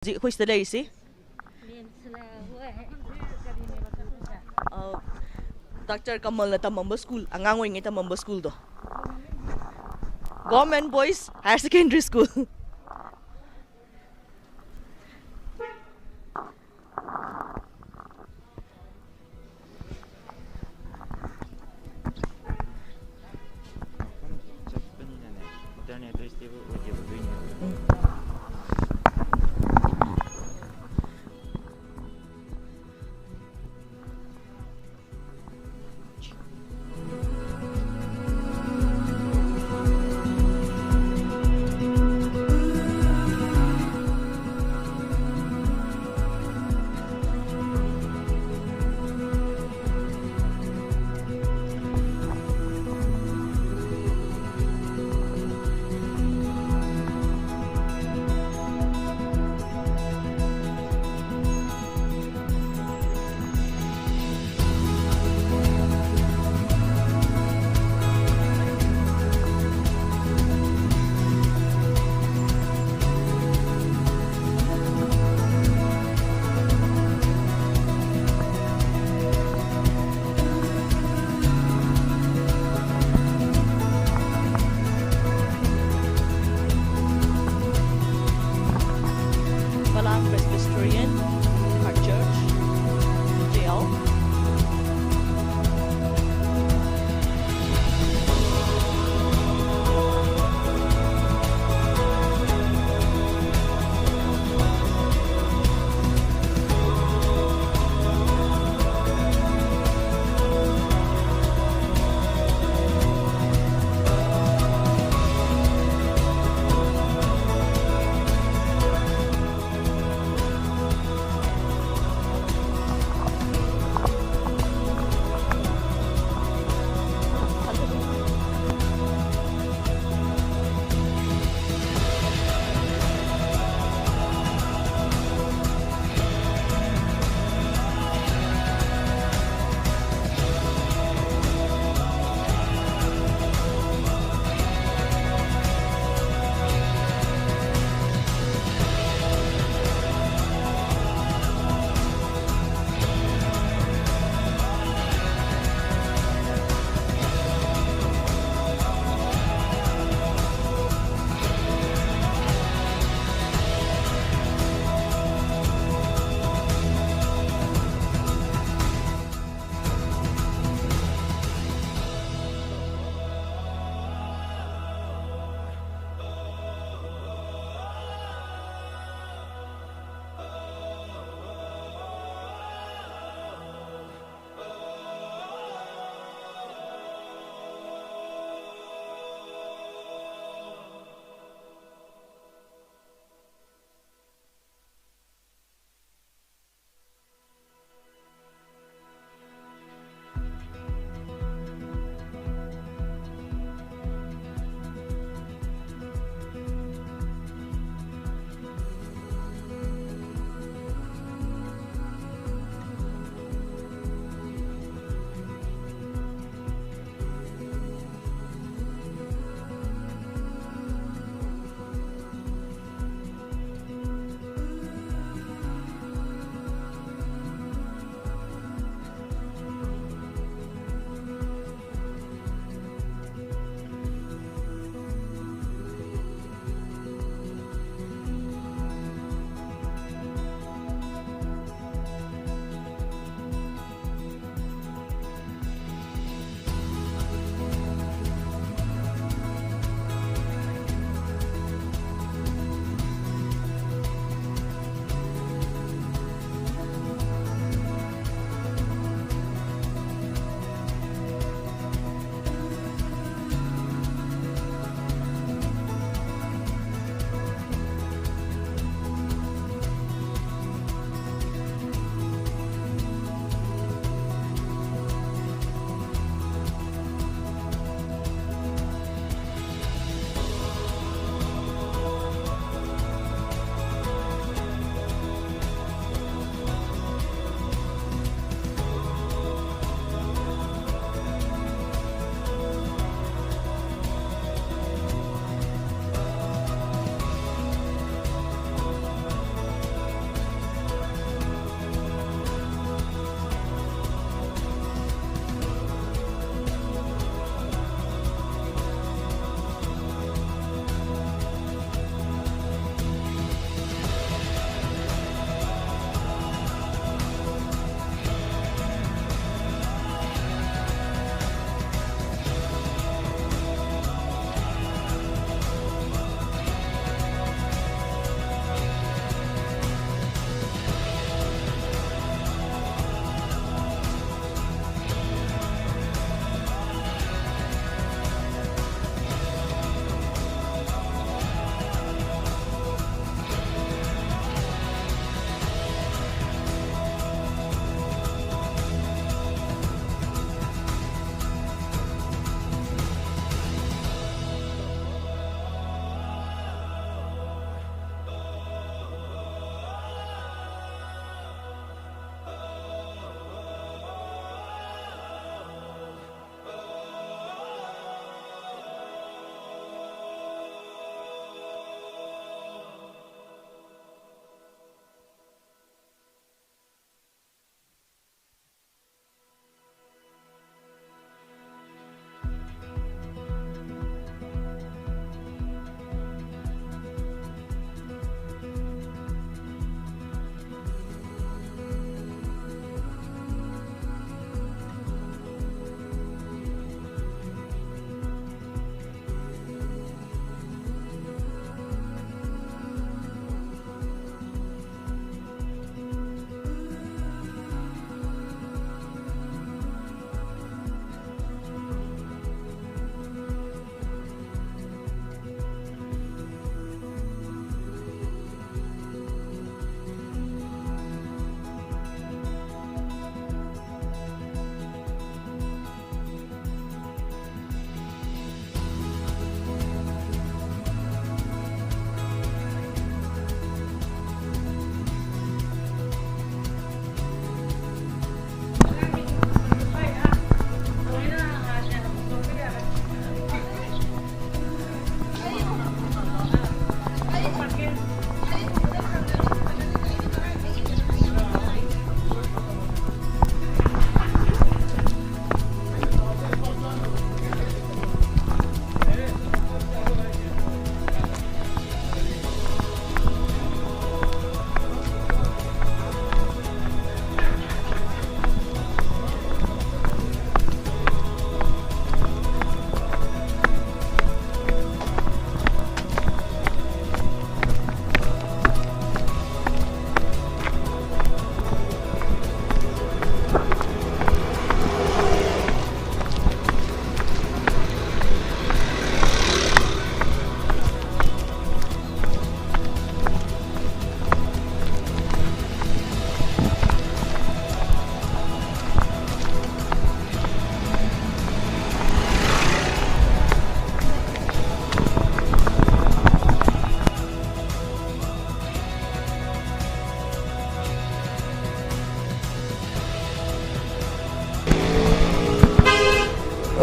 Hoy sila isi. Dr. Kamal na tamamba school. Angang ngay tamamba school do. Government Boys Higher Secondary School. Presbyterian, our church, jail.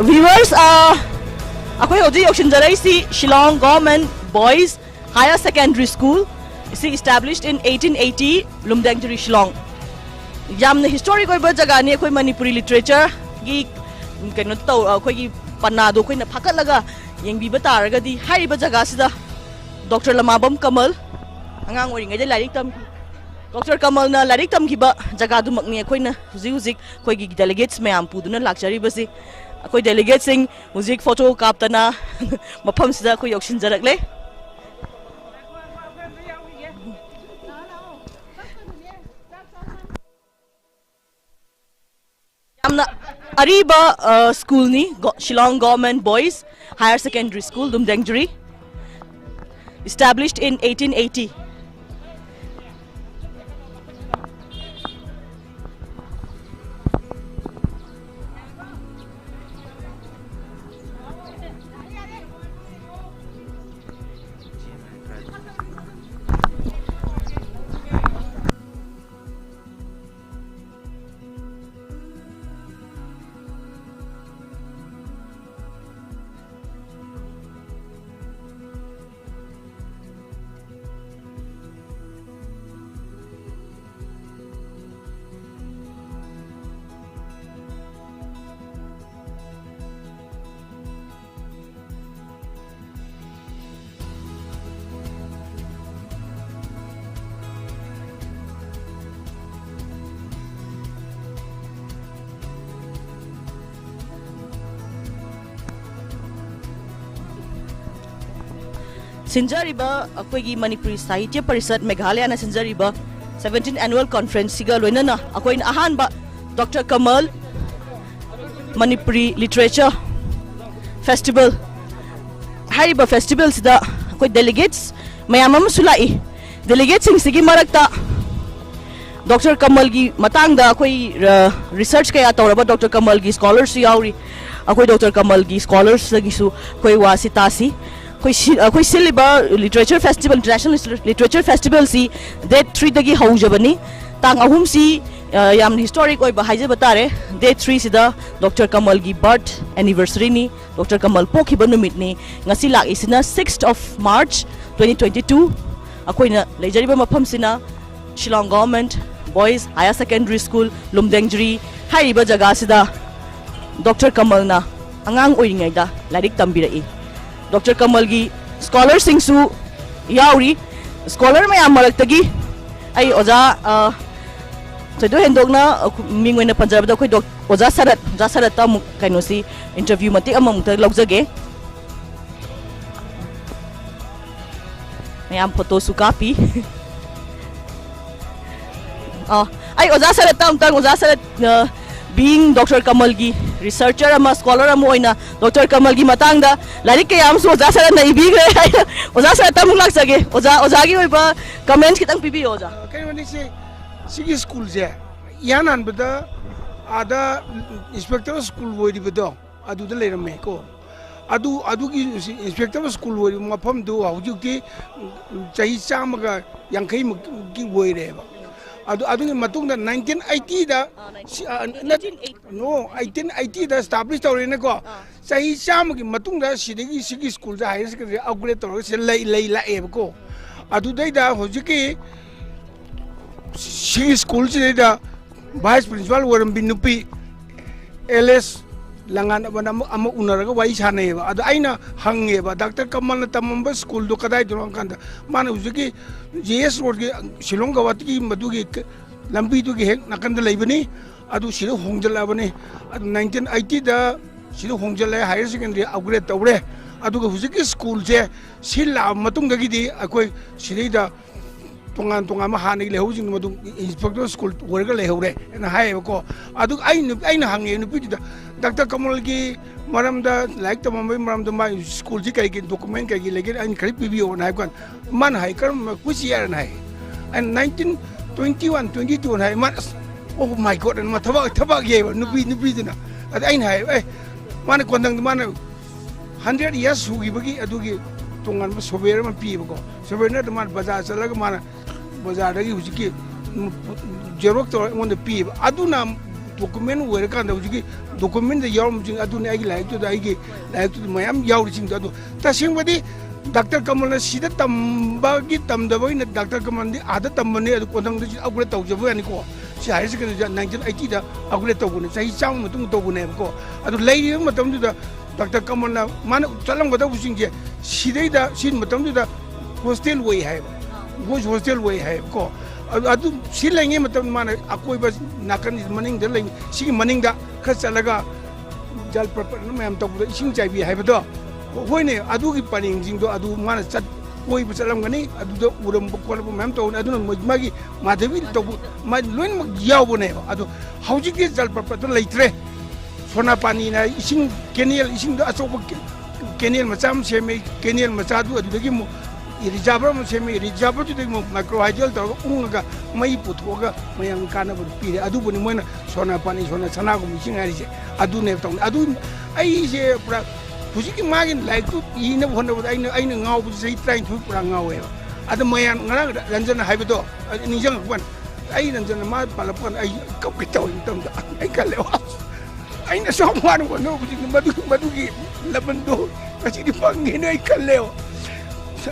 viewers, akoy hoji yokshin jarai si Shillong Government Boys Higher Secondary School. Isi established in 1880, Lumdengri, Shillong. Yamna historic oi ba jaga ni akoy Manipuri literature gi kaino taw akoy gi panado akoy na phakat laga yengbi ba taraga di hai ba jaga sida Dr. Lamabam Kamal angang ori ngai larik tam Dr. Kamal na larik tam giba jaga du makni akoy na huzik akoy gi delegates mayam puduna lakchari basi akoy delegates sing huzik photo kaptana mafam sida akoy yokshin jarak le Ariba school ni Shillong Government Boys Higher Secondary School Lumdengri, established in 1880. Sinjariba akoy Manipuri Sahitya Parisad Meghalaya na sinjariba 17th annual conference siga loina na akoy na ahan ba Dr. Kamal Manipuri Literature Festival hariba festival sida akoy delegates mayamam sulai delegates sing sigi marakta Dr. Kamal gi matangda akoy research kaya tawraba Dr. Kamal gi scholars yauri akoy Dr. Kamal gi scholars gi su akoy wasitasi कोई सिलिबा literature festival international literature festival सी date 3 दगी हौजबनी तांग अहुम सी याम historic ओइ बहाइजे बतारे date 3 सिदा डॉक्टर कमल की बर्थ एनिवर्सरी नी डॉक्टर कमल पोखिबा नुमित नी ngasi lak isina 6th of March 2022 akoina leijariba mafam sina Shillong Government Boys Higher Secondary School Lumdengri hariba jaga sida Dr. Kamal na angang oingai da larik tambirai Dr. Kamal gi scholar singsu yauri scholar mayam malaktagi ai oja sedo hendok na mingwena panjab da koi oja sarat ta kaino si interview mati amam ta logjage mayam photo su copy ai oja sarat ta amtang oja sarat being Dr. Kamal gi researcher ama scholar ama oina Dr. Kamal gi matang da larik kaya am so oja sara na ibigre oja sara ta mulak sage oja gi oiba comments kitang pipi oja kai wani se sigi school je yanan bada ada inspector school wori bada adu da leram me ko adu gi inspector school wori mafam du haujuk ti chai chamaga yankai gi woi re ba adu matung da 1980 da no 1880 da established tawre ne ko sahi cham gi matung da sidagi sigi school da higher secondary upgrade tawre se lei la e ko adu dai da hojiki sigi school se da vice principal waram binupi ls langan abana ama unaraga wai sane ba adu aina hange ba Dr. Kamal na tamamba school do kadai durang kanda mana hojiki JS road gi Shillong gawat gi madu gi lambi du gi hek nakanda leibani adu siru hongjala bani adu 1980 da siru hongjala higher secondary upgrade tawre adu ga hujiki school je sila matung gi di akoi siri da tongan ma hane le hojing madu inspector school worga le hore na hai ko adu aina hange nu pi da Dr. Kamal gi maram da like to maram da my school ji kai gi document kai gi lege ain khari pbo na kan man hai kar kuch year na hai and 1921 22 hai man oh my god and ma thaba ye nu pi dina ad ain hai man kondang man 100 years hu gi bagi adu gi tongan ma sober ma pi ko sober na man bazar chala ga man bazar da gi hu ji ki jerok to on the pi adu na document where kan da uji document da yaw mujing adu ne ai like to da ai like to mayam yaw jing adu ta sing badi Dr. Kamal na sida tamba gi tamda boy na Dr. Kamal di ada tambane adu kodang di agule taw jabu ani ko si hai se kan 1980 da agule taw ne sai chang mutung taw ne ko adu lai matam du da Dr. Kamal na man chalam ga da using je sidai da sin matam du da hostel way hai go hostel way hai ko adu silange matam man akoi ba nakan maning da lai si maning da kha chalaga jal proper mayam taw da ising chai bi hai ba do hoine adu gi paning jing do adu mana chat koi bu salam gani adu do uram bu kol bu mem to adu no magi madhavi to ma loin mag yaw bu ne adu hauji ge jal pa to leitre sona pani na ising kenial ising do aso kenial macam seme kenial macadu adu gi mo irijabra mo seme irijabra to mo micro hydel to unga mai putho ga mayang kana bu pire adu bu ni moina sona pani sona sana ko mising ari je adu ne to adu ai je pura Pusiki magin like to ina wonder what I know ngau bu sei trying to pura ngau e ada mayan ngara ranjana haibedo ni jang kwan ai ranjana ma palapon ai kap kitaw intam da ai kalewa ai na so man ko no pusiki madu gi labando kasi di pangin ai kalewa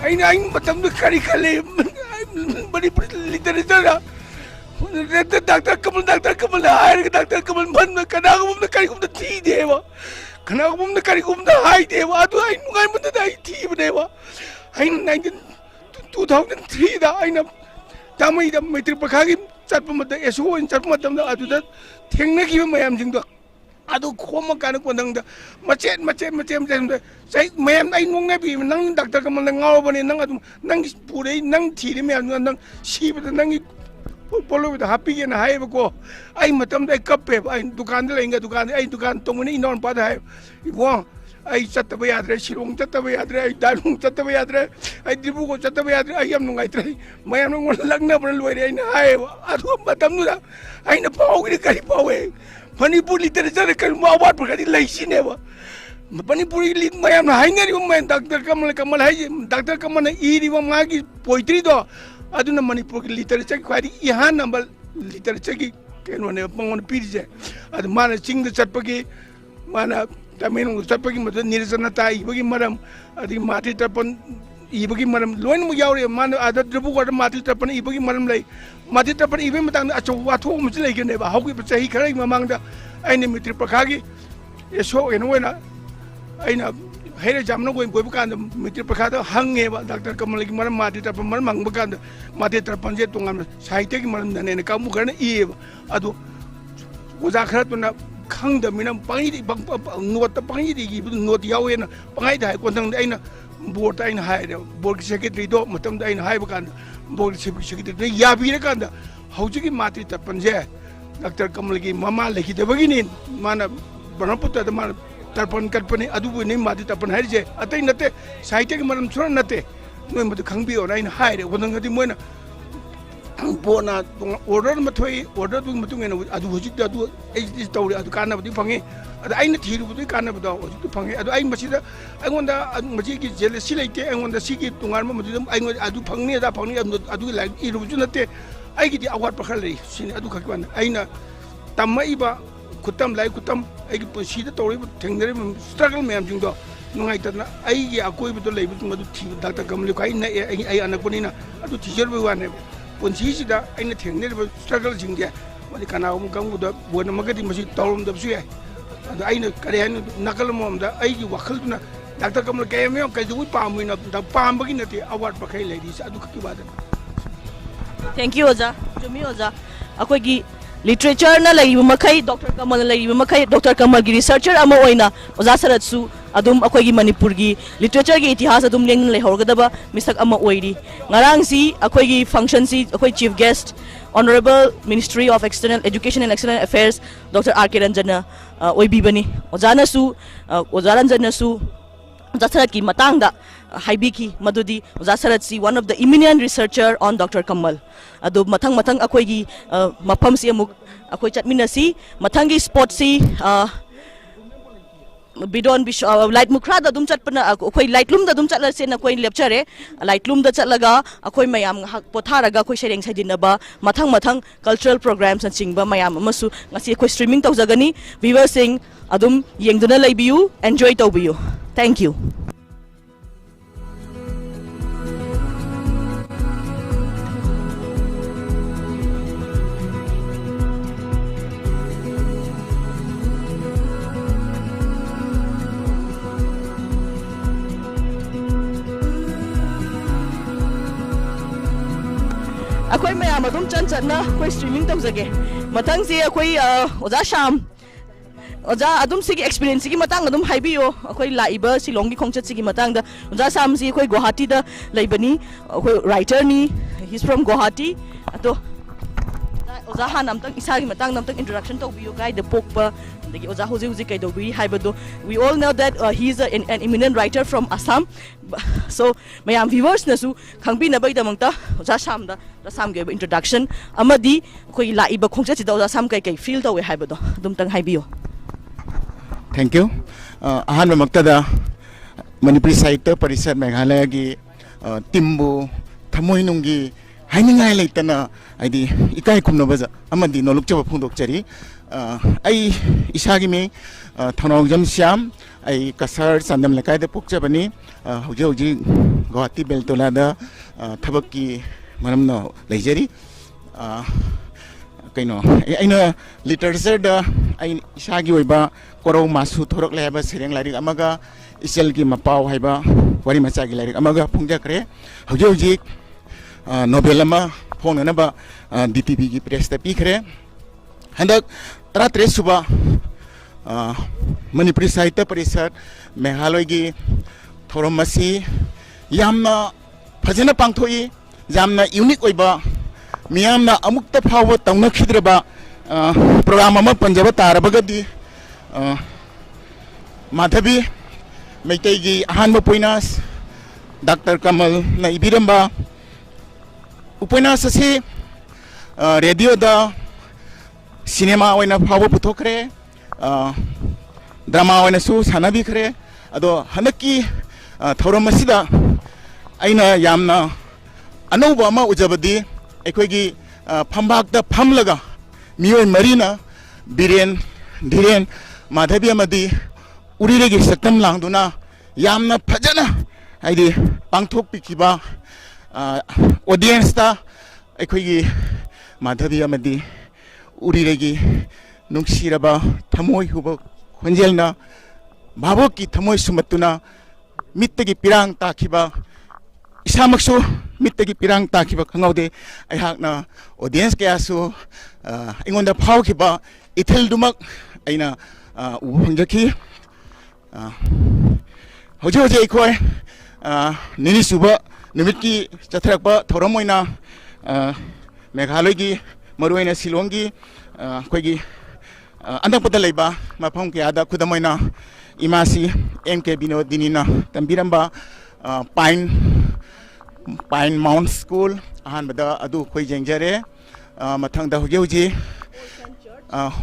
ai na ai matam da kari kale bari literatura Dr. Kamal hai Dr. Kamal man kana ko na kari ko da ti dewa kana ko mum kari ko da hai dewa adu ai ngai mun da ai ti dewa ai 2003 da ai na tamai da maitri pakha gi chat pa mata eso in chat ma tam da adu da thengna ki mayam jing do adu khoma kana ko dang da macet da sai mayam ai nung na bi nang Dr. Kamal ngau ba ni nang adu nang pure nang thi de mayam nang si ba nang polo da happy na hai ba ko ai matam dai kappe ai dukan da lenga dukan ai dukan tong ni non pa da hai wo ai chatta ba yadre Shillong chatta ba yadre ai dalung chatta ba yadre ai dibu ko chatta ba yadre ai am nungai tre mayam nung lagna ba loi ai na hai adu matam nu da ai na pau gi kari pau e Manipuri literature kan ma wat ba kari lai sine ba Manipuri lit mayam na hai ngari ma Dr. Kamal hai Dr. Kamal na iri ba magi poetry do aduna Manipur literature kwari ihan number literature ki keno ne pangon pirje ad mana ching da chatpagi mana tamen chatpagi mad nirsana ta ibagi maram adi mati tapan ibagi maram loin mu yaure mana adat rubu ko mati tapan ibagi maram lai mati tapan ibe matang acho watho mu chilai gene ba haugi chahi kharai mamang da aine mitri pakhagi eso enwena aina Hera jamno going go kan mitri pakha hange ba Dr. Kamal gi maram mati ta mar mang bakan mati ta panje tungan sahitya gi maram ne ka mu garna e adu uza khara tuna khang da minam pangi di bang not ta pangi di gi not yawe na pangai da ko tang aina board aina hai de board secretary do matam da aina hai bakan board secretary ya bi re kan da hauji gi mati ta panje Dr. Kamal gi mama leki de bagini mana banaputta da mana tarpan kalpani adu bu ni mati tapan hai je atai nate sahitya ki maram chura nate noi madu khangbi ora in hai re wodang adi moina bona order ma thoi order du mutung ena adu hojik da adu is tawri adu kana budi phange adu aina thiru budi kana bada hojik du phange adu ai masida aingonda maji ki jele silaite aingonda sigi tungar ma madu aingonda adu phangni da phangni adu like iru ju nate ai ki di awat pakhal ri sin adu khakwan aina tamai ba kutam lai kutam ai ki sida tawri thengre struggle me am jing do nungai ta na ai ki akoi bu to lai bu madu thi Dr. Kamal kai na ai anakoni na adu teacher bu wane ponsi sida ai na thengre bu struggle jing dia wali kana um kang bu da bona magadi masi tawrum da su ai adu ai na kare han nakal mom da ai ki wakhal na Dr. Kamal kai me kai ju pa mu na da pam bagi na te award pa kai lai dis adu ki bada thank you oza jumi oza akoi gi literature na lai makai Dr. Kamal lai makai Dr. Kamal gi researcher ama oina oza sarat su adum akoi gi Manipur gi literature gi itihas adum leng lai horgadaba misak ama oiri ngarang si akoi gi function si akoi chief guest honorable Ministry of External Education and External Affairs Dr. R.K. Ranjana oibi bani ozana su ozaranjana su Zasarat ki matang da haibiki madudi Zasarat si one of the eminent researcher on Dr. Kamal adu matang akoi gi mapam si amuk akoi chatmina si matang gi spot si bidon light mukra da dum chat pana akoi lightlum da dum chatla se na koi lecture lightlum da chatlaga akoi mayam hak potharaga koi sereng saidinaba mathang cultural programs and chingba mayam amasu ngasi koi streaming tawjagani viewers sing adum yengduna leibiu enjoy tawbiu. Thank you. Akoi mayam adum chan na koi streaming tawjage mathang si akoi oja sham oja adum sigi experience gi matang adum haibiyo akoi laiba Shillong gi khongchat sigi matang da oja sam si akoi Guwahati da laibani akoi writer ni, he's from Guwahati ato oja han amtang isa gi matang namtang introduction tawbiyo gai the pokpa dagi oja hoji kai dobi haibado. We all know that he's an eminent writer from Assam, so mayam viewers na su khangbi na bai da mangta oja sam da sam ge introduction amadi koi laiba khongchat sida oja sam kai feel tawe haibado dum tang haibiyo. Thank you. Ahan maktada Manipuri Sahitya Parishat Meghalaya gi timbu thamoi nungi hainingai leitana aidi ikai khumnabaja amadi nolukchaba phungdokchari ai isagi me thonongjam syam ai kasar sandam lekai de pokchabani hoji Guwahati beltola da thabakki maramna leijari kaino aina literature da ai isagi oiba korau masu thorok leba sereng larik amaga isel gi mapau haiba wari macha gi larik amaga phungjakre hoji novel ama phonana ba DTV gi press ta pikre handak 33 suba Manipuri Sahitya Parishat Meghalaya gi thorom masi yamna phajana pangthoi yamna unique oiba miyamna amukta phawa tawna khidraba program ama panjaba tarabagadi Madhavi Maitai gi ahanba poinas Dr. Kamal na ibiramba upoinas ase radio da cinema oina phawa puthokre drama oina su sanabi khre ado hanaki thorom asida aina yamna anouba ama ujabadi ekhoi phambak da phamlaga miyoi marina biren dhiren Madhavi amadi urire gi saktam langduna yamna phajana aidi pangthok pikiba audience ta ekhoi gi Madhavi amadi urire gi nungsiraba thamoi huba khonjelna bhabok ki thamoi sumatuna mittagi pirang takhiba isamaksu mittagi pirang takhiba khangaude aihakna audience kaya su ingonda phawkiba ithil dumak aina ubhangjaki hoje ekhoi nini suba nimitki chatharakpa thoram oina Meghalaya gi maruina Shillong gi khoigi andapata leiba mafam kya da khudamoina imasi MK Binodinina tambiramba Pine Mount School ahan bada adu khoi jengjare mathang da hoji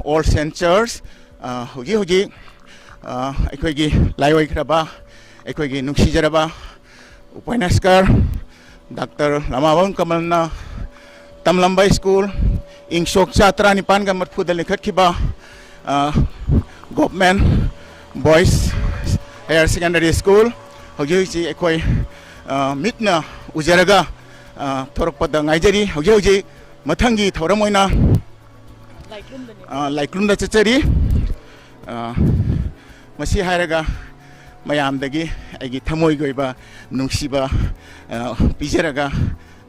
All Saint Church hoji ekhoi gi laioi khraba ekhoi gi nungsijaraba upainaskar Dr. Lamawang Kamalna Tamlamba School ing sok chatra nipan ga matphuda lekhat khiba Government Boys Higher Secondary School hoji ji ekhoi mitna ujaraga thorokpada ngaijari hoji mathangi thoramoina laiklumda chachari masi hairaga mayamdagi aigi thamoi goiba nungsiba pijaraga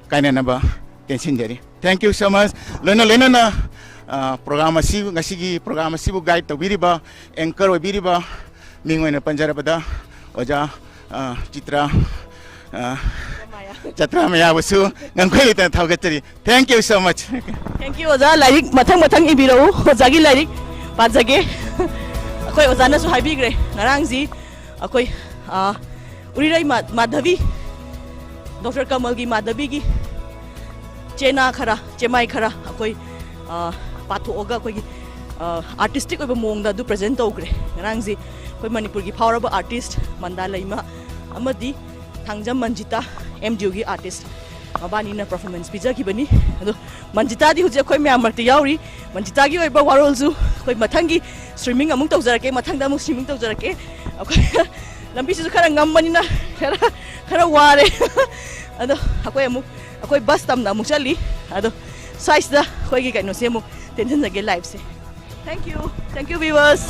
kainanaba tension jari. Thank you so much. Lena na program asi ngasigi program asi bu guide to biriba anchor o biriba mingoina panjarabada oja Chitra Maya wasu ngangkhoi ta thaugatari. Thank you so much. Thank you oja larik mathang ibirau oja gi larik pajage akoi oja na su haibigre ngarang ji akoi urirai Madhavi Dr. Kamal gi Madhavi gi chena khara chemai khara akoi patho oga koi artistic oba mong da du present togre ngarang ji ꯑꯩꯈꯣꯏ ꯃꯅꯤꯄꯨꯔꯒꯤ ꯐꯥꯎꯔꯕ ꯑꯥꯔꯇꯤꯁ ꯃꯟꯗꯥ ꯂꯩꯃ ꯑꯃꯗꯤ ꯊꯥꯡꯖꯝ ꯃꯟꯖꯤꯇꯥ MDUꯒꯤ ꯑꯥꯔꯇꯤꯁ ꯃꯕꯥꯅꯤꯅ performance ꯄꯤꯖꯈꯤꯕꯅꯤ ꯑꯗꯣ ꯃꯟꯖꯤꯇꯥꯗꯤ ꯍꯧꯖꯤꯛ ꯑꯩꯈꯣꯏ ꯃꯌꯥꯝ ꯃꯔꯛꯇ ꯌꯥꯎꯔꯤ ꯃꯟꯖꯤꯇꯥꯒꯤ ꯑꯣꯏꯕ ꯋꯥꯔꯣꯜꯁꯨ ꯑꯩꯈꯣꯏ ꯃꯊꯪꯒꯤ ꯁ꯭ꯇ꯭ꯔꯤꯃꯤꯡ ꯑꯃꯨꯛ ꯇꯧꯖꯔꯛꯀꯦ ꯃꯊꯪꯗ ꯑꯃꯨꯛ ꯁ꯭ꯇ꯭ꯔꯤꯃꯤꯡ ꯇꯧꯖꯔꯛꯀꯦ ꯑꯩꯈꯣꯏ ꯂꯝꯕꯤꯁꯤꯁꯨ ꯈꯔ ꯉꯝꯕꯅꯤꯅ खरा वारे अदो अकोई बस तमना अमुक चली अदो साइज दा कोई की कनो से अमुक टेंशन जगे लाइफ से थैंक यू व्यूअर्स